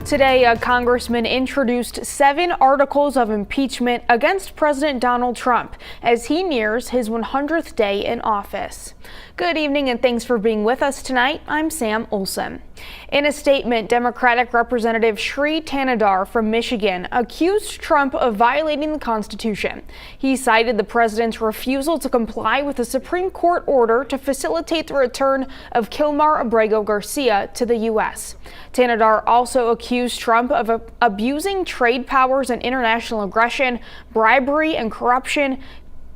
Today, a congressman introduced 7 articles of impeachment against President Donald Trump as he nears his 100th day in office. Good evening and thanks for being with us tonight. I'm Sam Olson. In a statement, Democratic Representative Sri Tanadar from Michigan accused Trump of violating the Constitution. He cited the president's refusal to comply with a Supreme Court order to facilitate the return of Kilmar Abrego Garcia to the U.S. Tanadar also accused Trump of abusing trade powers and international aggression, bribery and corruption,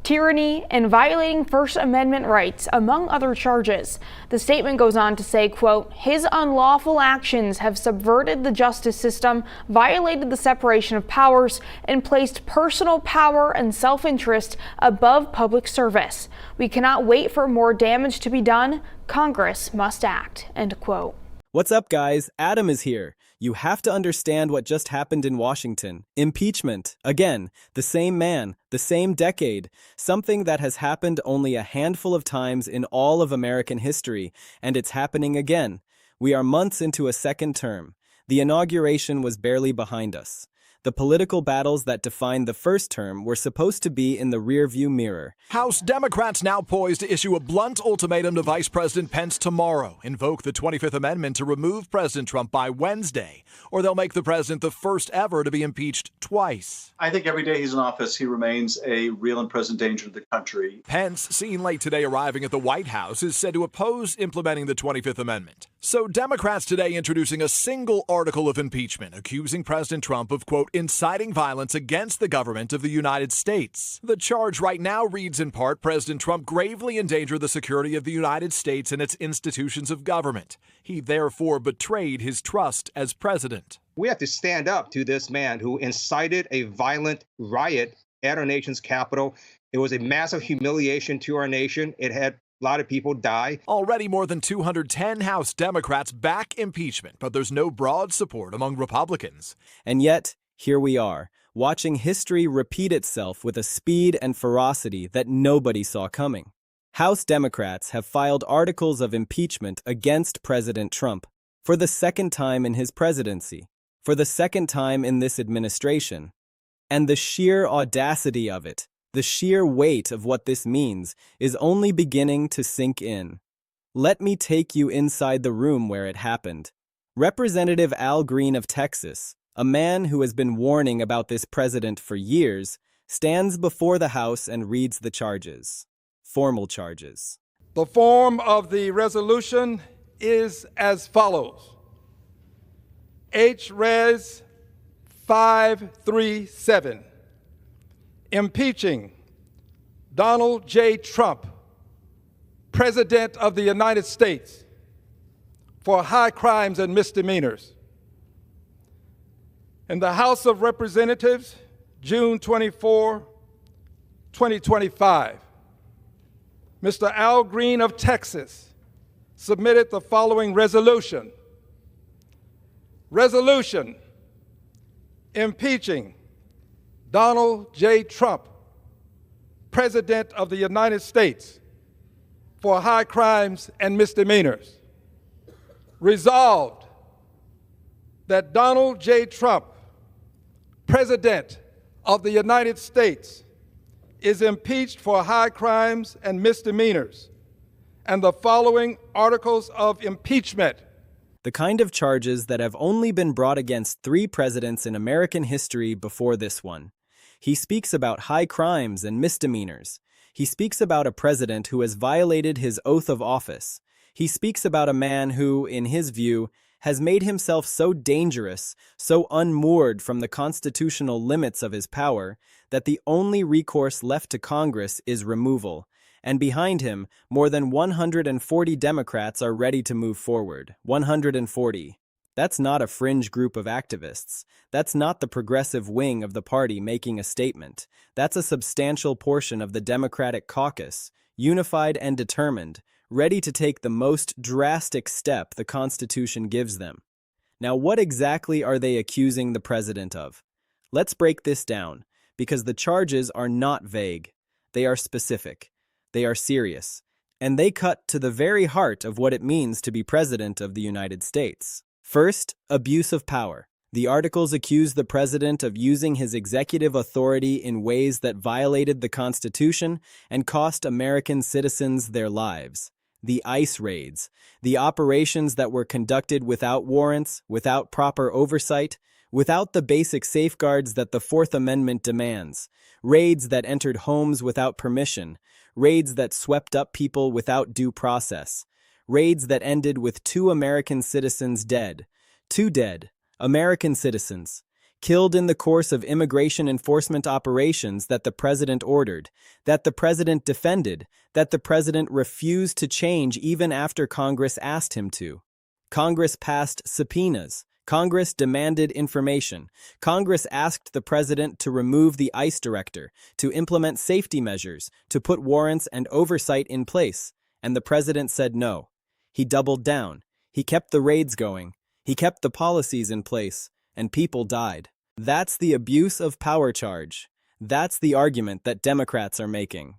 tyranny, and violating First Amendment rights, among other charges. The statement goes on to say, quote, "His unlawful actions have subverted the justice system, violated the separation of powers, and placed personal power and self-interest above public service. We cannot wait for more damage to be done. Congress must act," end quote. What's up, guys? Adam is here. You have to understand what just happened in Washington. Impeachment. Again, the same man, the same decade. Something that has happened only a handful of times in all of American history, and it's happening again. We are months into a second term. The inauguration was barely behind us. The political battles that defined the first term were supposed to be in the rearview mirror. House Democrats now poised to issue a blunt ultimatum to Vice President Pence tomorrow, invoke the 25th Amendment to remove President Trump by Wednesday, or they'll make the president the first ever to be impeached twice. I think every day he's in office, he remains a real and present danger to the country. Pence, seen late today arriving at the White House, is said to oppose implementing the 25th Amendment. So Democrats today introducing a single article of impeachment, accusing President Trump of, quote, inciting violence against the government of the United States. The charge right now reads in part, President Trump gravely endangered the security of the United States and its institutions of government. He therefore betrayed his trust as president. We have to stand up to this man who incited a violent riot at our nation's capital. It was a massive humiliation to our nation. It had a lot of people die. Already more than 210 House Democrats back impeachment, but there's no broad support among Republicans. And yet, here we are, watching history repeat itself with a speed and ferocity that nobody saw coming. House Democrats have filed articles of impeachment against President Trump for the second time in his presidency, for the second time in this administration. And the sheer audacity of it, the sheer weight of what this means, is only beginning to sink in. Let me take you inside the room where it happened. Representative Al Green of Texas, a man who has been warning about this president for years, stands before the House and reads the charges. Formal charges. The form of the resolution is as follows. H-Res 537, impeaching Donald J. Trump, President of the United States, for high crimes and misdemeanors. In the House of Representatives, June 24, 2025, Mr. Al Green of Texas submitted the following resolution. Resolution impeaching Donald J. Trump, President of the United States, for high crimes and misdemeanors. Resolved that Donald J. Trump, President of the United States, is impeached for high crimes and misdemeanors, and the following articles of impeachment. The kind of charges that have only been brought against 3 presidents in American history before this one. He speaks about high crimes and misdemeanors. He speaks about a president who has violated his oath of office. He speaks about a man who, in his view, has made himself so dangerous, so unmoored from the constitutional limits of his power, that the only recourse left to Congress is removal. And behind him, more than 140 Democrats are ready to move forward. 140. That's not a fringe group of activists. That's not the progressive wing of the party making a statement. That's a substantial portion of the Democratic caucus, unified and determined, ready to take the most drastic step the Constitution gives them. Now, what exactly are they accusing the president of? Let's break this down, because the charges are not vague. They are specific. They are serious. And they cut to the very heart of what it means to be president of the United States. First, abuse of power. The articles accuse the president of using his executive authority in ways that violated the Constitution and cost American citizens their lives. The ICE raids, the operations that were conducted without warrants, without proper oversight, without the basic safeguards that the Fourth Amendment demands, raids that entered homes without permission, raids that swept up people without due process, raids that ended with 2 American citizens dead, 2 dead, American citizens, killed in the course of immigration enforcement operations that the president ordered, that the president defended, that the president refused to change even after Congress asked him to. Congress passed subpoenas. Congress demanded information. Congress asked the president to remove the ICE director, to implement safety measures, to put warrants and oversight in place, and the president said no. He doubled down. He kept the raids going. He kept the policies in place, and people died. That's the abuse of power charge. That's the argument that Democrats are making.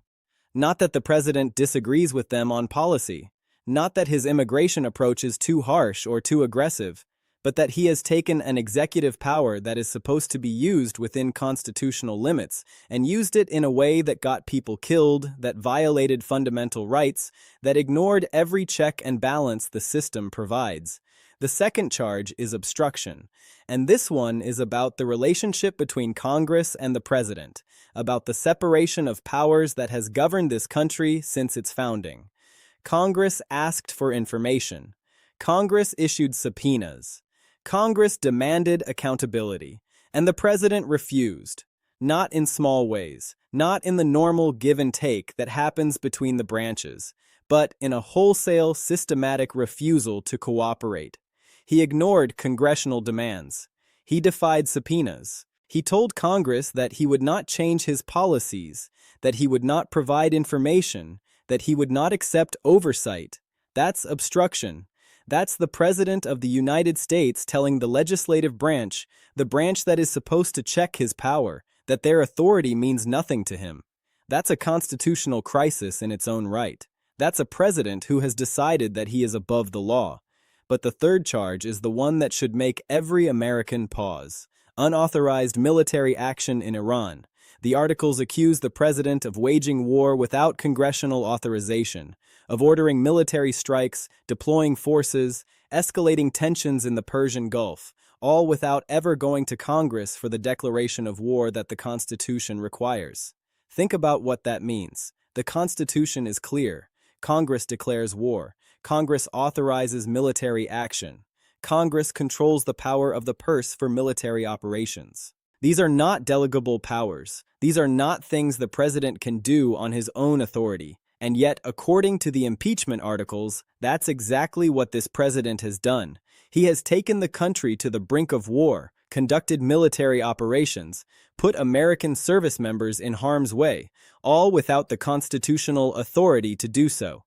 Not that the president disagrees with them on policy, not that his immigration approach is too harsh or too aggressive, but that he has taken an executive power that is supposed to be used within constitutional limits and used it in a way that got people killed, that violated fundamental rights, that ignored every check and balance the system provides. The second charge is obstruction, and this one is about the relationship between Congress and the president, about the separation of powers that has governed this country since its founding. Congress asked for information. Congress issued subpoenas. Congress demanded accountability, and the president refused. Not in small ways, not in the normal give and take that happens between the branches, but in a wholesale, systematic refusal to cooperate. He ignored congressional demands. He defied subpoenas. He told Congress that he would not change his policies, that he would not provide information, that he would not accept oversight. That's obstruction. That's the President of the United States telling the legislative branch, the branch that is supposed to check his power, that their authority means nothing to him. That's a constitutional crisis in its own right. That's a president who has decided that he is above the law. But the third charge is the one that should make every American pause. Unauthorized military action in Iran. The articles accuse the president of waging war without congressional authorization, of ordering military strikes, deploying forces, escalating tensions in the Persian Gulf, all without ever going to Congress for the declaration of war that the Constitution requires. Think about what that means. The Constitution is clear. Congress declares war. Congress authorizes military action. Congress controls the power of the purse for military operations. These are not delegable powers. These are not things the president can do on his own authority. And yet, according to the impeachment articles, that's exactly what this president has done. He has taken the country to the brink of war, conducted military operations, put American service members in harm's way, all without the constitutional authority to do so.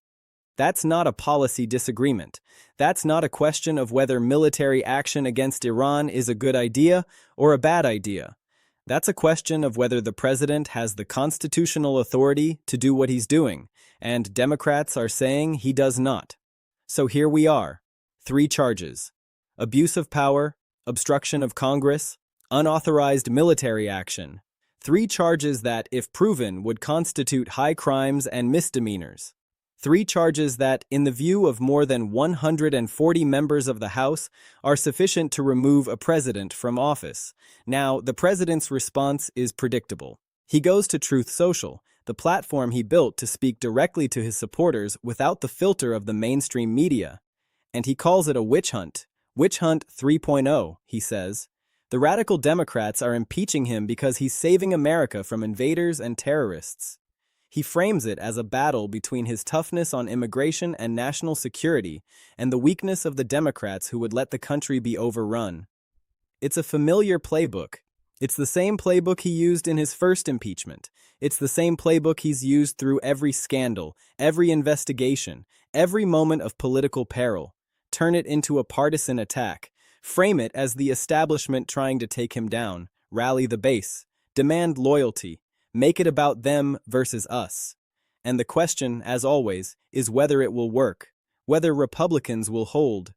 That's not a policy disagreement. That's not a question of whether military action against Iran is a good idea or a bad idea. That's a question of whether the president has the constitutional authority to do what he's doing, and Democrats are saying he does not. So here we are. 3 charges: abuse of power, obstruction of Congress, unauthorized military action. 3 charges that, if proven, would constitute high crimes and misdemeanors. 3 charges that, in the view of more than 140 members of the House, are sufficient to remove a president from office. Now, the president's response is predictable. He goes to Truth Social, the platform he built to speak directly to his supporters without the filter of the mainstream media. And he calls it a witch hunt. Witch Hunt 3.0, he says. The radical Democrats are impeaching him because he's saving America from invaders and terrorists. He frames it as a battle between his toughness on immigration and national security and the weakness of the Democrats who would let the country be overrun. It's a familiar playbook. It's the same playbook he used in his first impeachment. It's the same playbook he's used through every scandal, every investigation, every moment of political peril. Turn it into a partisan attack. Frame it as the establishment trying to take him down. Rally the base. Demand loyalty. Make it about them versus us. And the question, as always, is whether it will work, whether Republicans will hold,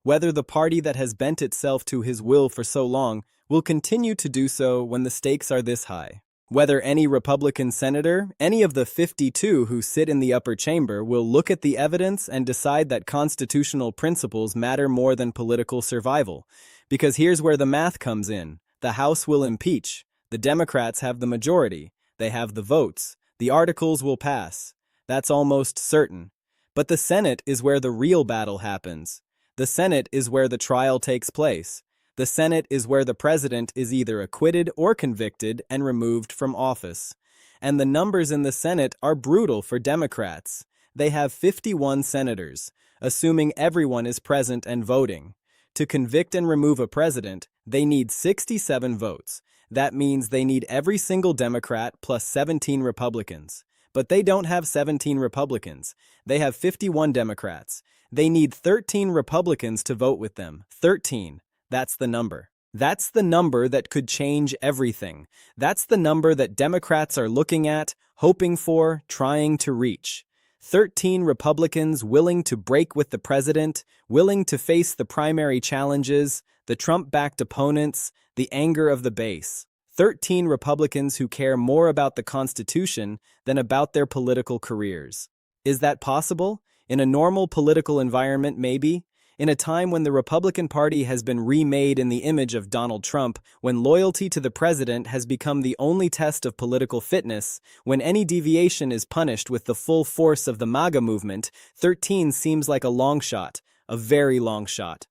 whether the party that has bent itself to his will for so long will continue to do so when the stakes are this high. Whether any Republican senator, any of the 52 who sit in the upper chamber, will look at the evidence and decide that constitutional principles matter more than political survival. Because here's where the math comes in. The House will impeach. The Democrats have the majority. They have the votes. The articles will pass. That's almost certain. But the Senate is where the real battle happens. The Senate is where the trial takes place. The Senate is where the president is either acquitted or convicted and removed from office. And the numbers in the Senate are brutal for Democrats. They have 51 senators, assuming everyone is present and voting. To convict and remove a president, they need 67 votes. That means they need every single Democrat plus 17 Republicans. But they don't have 17 Republicans. They have 51 Democrats. They need 13 Republicans to vote with them. 13. That's the number. That's the number that could change everything. That's the number that Democrats are looking at, hoping for, trying to reach. 13 Republicans willing to break with the president, willing to face the primary challenges, the Trump-backed opponents, the anger of the base. 13 Republicans who care more about the Constitution than about their political careers. Is that possible? In a normal political environment, maybe? In a time when the Republican Party has been remade in the image of Donald Trump, when loyalty to the president has become the only test of political fitness, when any deviation is punished with the full force of the MAGA movement, 13 seems like a long shot, a very long shot.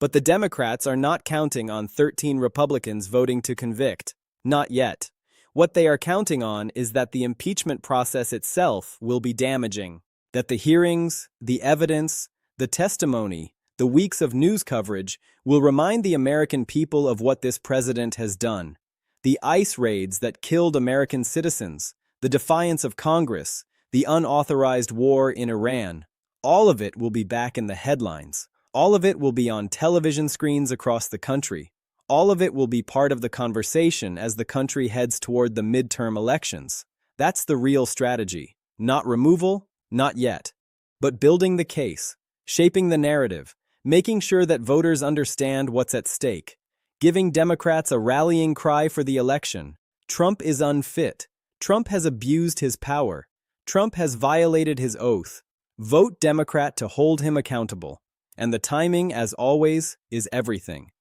But the Democrats are not counting on 13 Republicans voting to convict. Not yet. What they are counting on is that the impeachment process itself will be damaging, that the hearings, the evidence, the testimony, the weeks of news coverage will remind the American people of what this president has done. The ICE raids that killed American citizens, the defiance of Congress, the unauthorized war in Iran, all of it will be back in the headlines. All of it will be on television screens across the country. All of it will be part of the conversation as the country heads toward the midterm elections. That's the real strategy. Not removal, not yet. But building the case, shaping the narrative, making sure that voters understand what's at stake, giving Democrats a rallying cry for the election. Trump is unfit. Trump has abused his power. Trump has violated his oath. Vote Democrat to hold him accountable. And the timing, as always, is everything.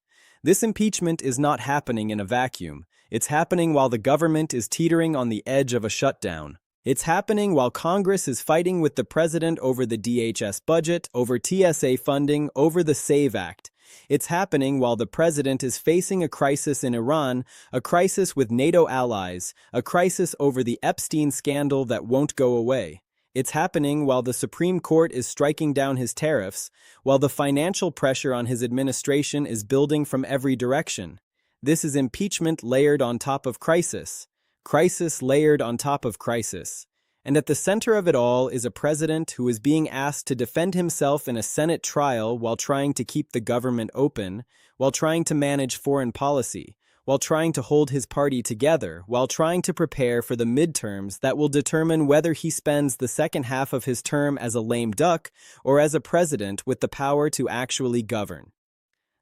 This impeachment is not happening in a vacuum. It's happening while the government is teetering on the edge of a shutdown. It's happening while Congress is fighting with the president over the DHS budget, over TSA funding, over the SAVE Act. It's happening while the president is facing a crisis in Iran, a crisis with NATO allies, a crisis over the Epstein scandal that won't go away. It's happening while the Supreme Court is striking down his tariffs, while the financial pressure on his administration is building from every direction. This is impeachment layered on top of crisis. Crisis layered on top of crisis. And at the center of it all is a president who is being asked to defend himself in a Senate trial while trying to keep the government open, while trying to manage foreign policy, while trying to hold his party together, while trying to prepare for the midterms that will determine whether he spends the second half of his term as a lame duck or as a president with the power to actually govern.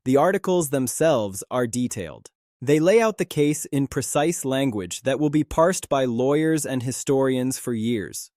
The articles themselves are detailed. They lay out the case in precise language that will be parsed by lawyers and historians for years.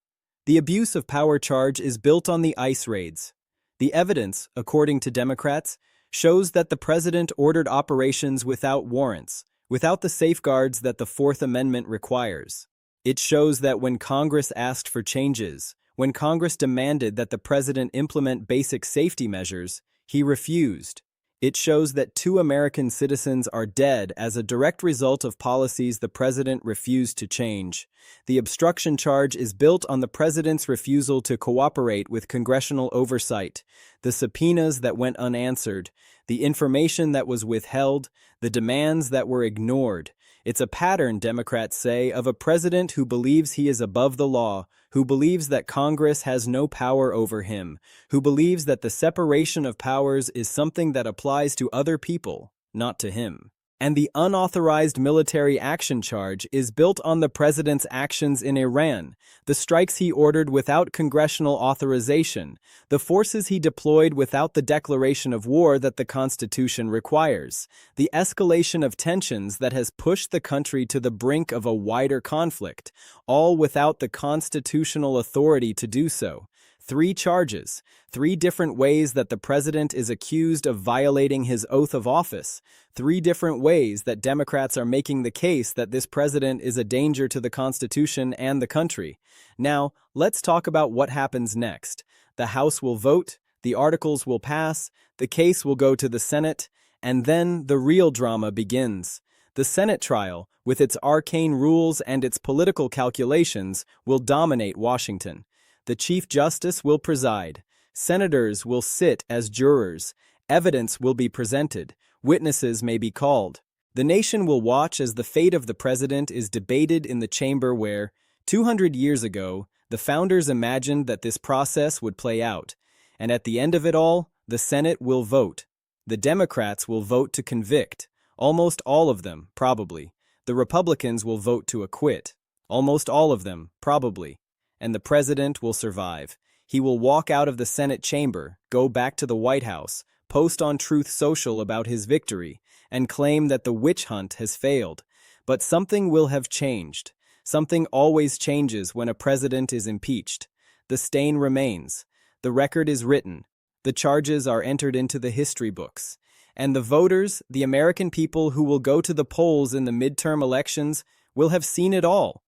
The abuse of power charge is built on the ICE raids. The evidence, according to Democrats, shows that the president ordered operations without warrants, without the safeguards that the Fourth Amendment requires. It shows that when Congress asked for changes, when Congress demanded that the president implement basic safety measures, he refused. It shows that 2 American citizens are dead as a direct result of policies the president refused to change. The obstruction charge is built on the president's refusal to cooperate with congressional oversight, the subpoenas that went unanswered, the information that was withheld, the demands that were ignored. It's a pattern, Democrats say, of a president who believes he is above the law, who believes that Congress has no power over him, who believes that the separation of powers is something that applies to other people, not to him. And the unauthorized military action charge is built on the president's actions in Iran, the strikes he ordered without congressional authorization, the forces he deployed without the declaration of war that the Constitution requires, the escalation of tensions that has pushed the country to the brink of a wider conflict, all without the constitutional authority to do so. 3 charges, 3 different ways that the president is accused of violating his oath of office, 3 different ways that Democrats are making the case that this president is a danger to the Constitution and the country. Now, let's talk about what happens next. The House will vote, the articles will pass, the case will go to the Senate, and then the real drama begins. The Senate trial, with its arcane rules and its political calculations, will dominate Washington. The Chief Justice will preside. Senators will sit as jurors. Evidence will be presented. Witnesses may be called. The nation will watch as the fate of the president is debated in the chamber where, 200 years ago, the founders imagined that this process would play out. And at the end of it all, the Senate will vote. The Democrats will vote to convict. Almost all of them, probably. The Republicans will vote to acquit. Almost all of them, probably. And the president will survive. He will walk out of the Senate chamber, go back to the White House, post on Truth Social about his victory, and claim that the witch hunt has failed. But something will have changed. Something always changes when a president is impeached. The stain remains. The record is written. The charges are entered into the history books. And the voters, the American people who will go to the polls in the midterm elections, will have seen it all.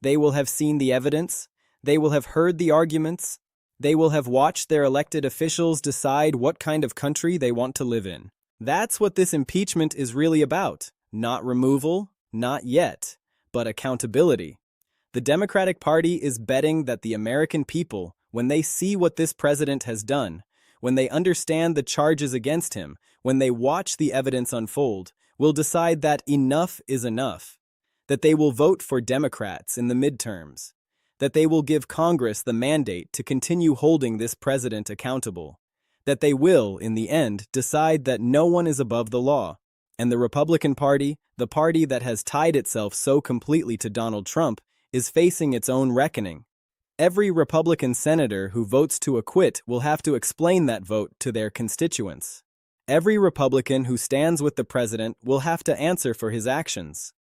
They will have seen the evidence. They will have heard the arguments. They will have watched their elected officials decide what kind of country they want to live in. That's what this impeachment is really about. Not removal, not yet, but accountability. The Democratic Party is betting that the American people, when they see what this president has done, when they understand the charges against him, when they watch the evidence unfold, will decide that enough is enough. That they will vote for Democrats in the midterms. That they will give Congress the mandate to continue holding this president accountable. That they will, in the end, decide that no one is above the law. And the Republican Party, the party that has tied itself so completely to Donald Trump, is facing its own reckoning. Every Republican senator who votes to acquit will have to explain that vote to their constituents. Every Republican who stands with the president will have to answer for his actions.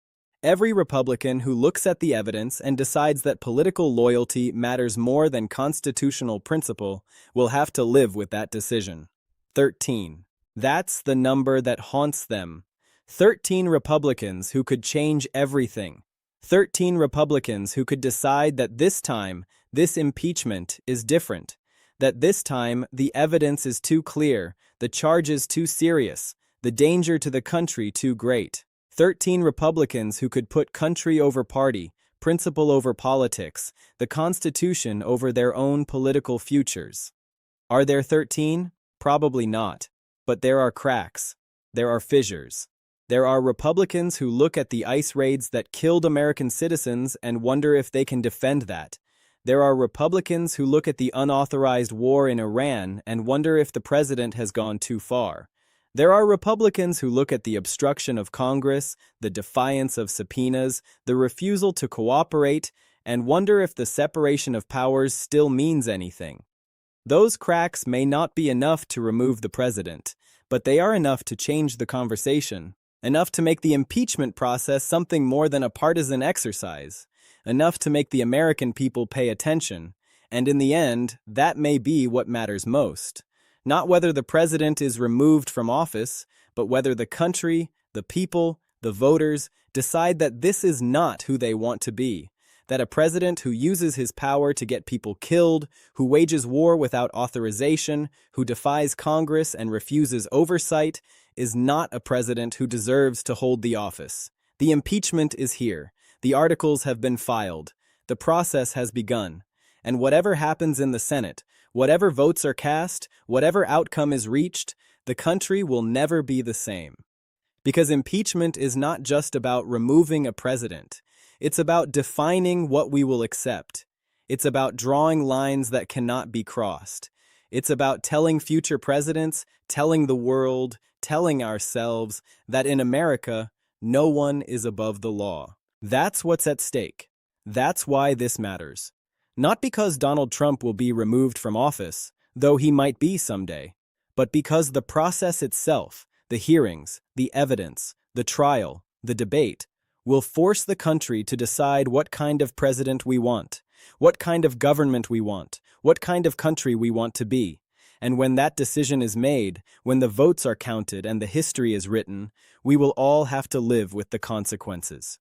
Every Republican who looks at the evidence and decides that political loyalty matters more than constitutional principle will have to live with that decision. 13. That's the number that haunts them. 13 Republicans who could change everything. 13 Republicans who could decide that this time, this impeachment is different. That this time, the evidence is too clear, the charges too serious, the danger to the country too great. 13 Republicans who could put country over party, principle over politics, the Constitution over their own political futures. Are there 13? Probably not. But there are cracks. There are fissures. There are Republicans who look at the ICE raids that killed American citizens and wonder if they can defend that. There are Republicans who look at the unauthorized war in Iran and wonder if the president has gone too far. There are Republicans who look at the obstruction of Congress, the defiance of subpoenas, the refusal to cooperate, and wonder if the separation of powers still means anything. Those cracks may not be enough to remove the president, but they are enough to change the conversation, enough to make the impeachment process something more than a partisan exercise, enough to make the American people pay attention, and in the end, that may be what matters most. Not whether the president is removed from office, but whether the country, the people, the voters decide that this is not who they want to be, that a president who uses his power to get people killed, who wages war without authorization, who defies Congress and refuses oversight, is not a president who deserves to hold the office. The impeachment is here. The articles have been filed. The process has begun. And whatever happens in the Senate, whatever votes are cast, whatever outcome is reached, the country will never be the same. Because impeachment is not just about removing a president. It's about defining what we will accept. It's about drawing lines that cannot be crossed. It's about telling future presidents, telling the world, telling ourselves that in America, No one is above the law. That's what's at stake. That's why this matters. Not because Donald Trump will be removed from office, though he might be someday, but because the process itself, the hearings, the evidence, the trial, the debate, will force the country to decide what kind of president we want, what kind of government we want, what kind of country we want to be. And when that decision is made, when the votes are counted and the history is written, we will all have to live with the consequences.